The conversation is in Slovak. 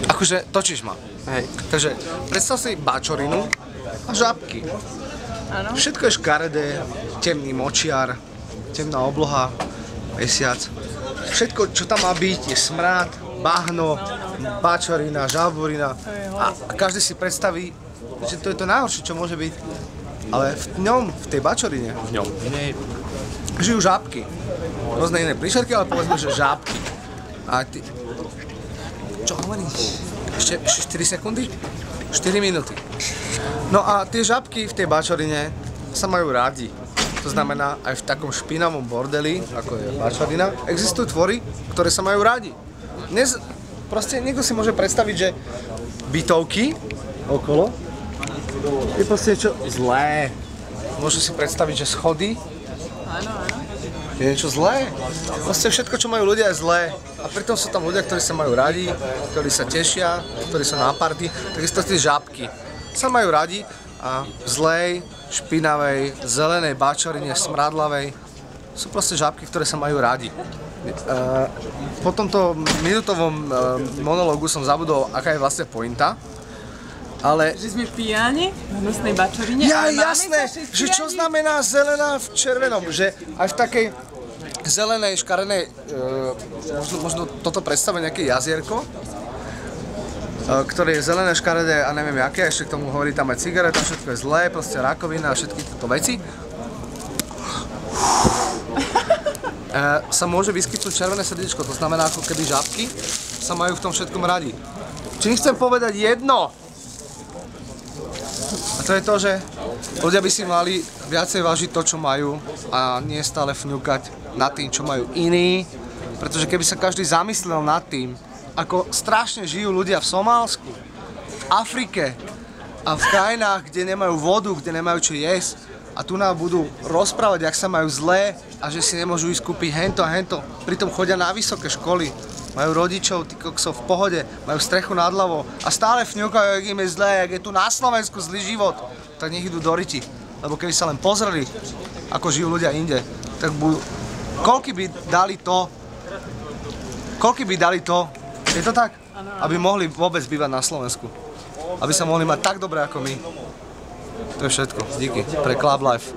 Akože točíš ma. Hej. Takže predstav si bačorinu a žabky. Áno. Všetko je škaredé, temný močiar, temná obloha, mesiac. Všetko, čo tam má byť, je smrad, bahno, bačorina, žaborina. A každý si predstaví, že to je to najhoršie, čo môže byť. Ale v tej bačorine, žijú žábky. Rôzne iné príšerky, ale povedzme, že žábky. A ty... Čo hovoríš? Ešte 4 sekundy? 4 minúty. No a tie žábky v tej bačorine sa majú rádi. To znamená, aj v takom špinavom bordeli, ako je bačorina, existujú tvory, ktoré sa majú rádi. Dnes proste niekto si môže predstaviť, že bytovky okolo je proste niečo zlé. Môže si predstaviť, že schody je niečo zlé. Proste všetko, čo majú ľudia, je zlé. A pritom sú tam ľudia, ktorí sa majú radi, ktorí sa tešia, ktorí sú na party. Takisto tie žábky sa majú radi a v zlej, špinavej, zelenej bačorine, smradlavej sú proste žábky, ktoré sa majú radi. Po tomto minútovom monológu som zabudol, aká je vlastne pointa. Ale... Že sme pijani v hnusnej bačorine. Ja, jasné, že čo znamená zelená v červenom, že aj v takej zelenej, škarenej, možno toto predstavuje nejaké jazierko, ktoré je zelené, škaredé a neviem aké, ešte k tomu hovorí tam aj cigareta, všetko je zlé, proste rakovina a všetky tieto veci. Sa môže vyskytnúť červené srdiečko, to znamená, ako keby žábky sa majú v tom všetkom radi. Čím chcem povedať jedno? A to je to, že ľudia by si mali viacej vážiť to, čo majú a nie stále fňukať nad tým, čo majú iní. Pretože keby sa každý zamyslel nad tým, ako strašne žijú ľudia v Somálsku, v Afrike a v krajinách, kde nemajú vodu, kde nemajú čo jesť a tu nám budú rozprávať, jak sa majú zlé a že si nemôžu ísť kúpiť hento a hento. Pritom chodia na vysoké školy, majú rodičov, tí koksov v pohode, majú strechu nad hlavou a stále fňukajú, jak im je zlé, jak je tu na Slovensku zlý život, tak nech idú do riti. Lebo keby sa len pozreli, ako žijú ľudia inde, tak budú... Koľky by dali to, je to tak? Aby mohli vôbec bývať na Slovensku. Aby sa mohli mať tak dobre ako my. To je všetko. Díky pre Club Life.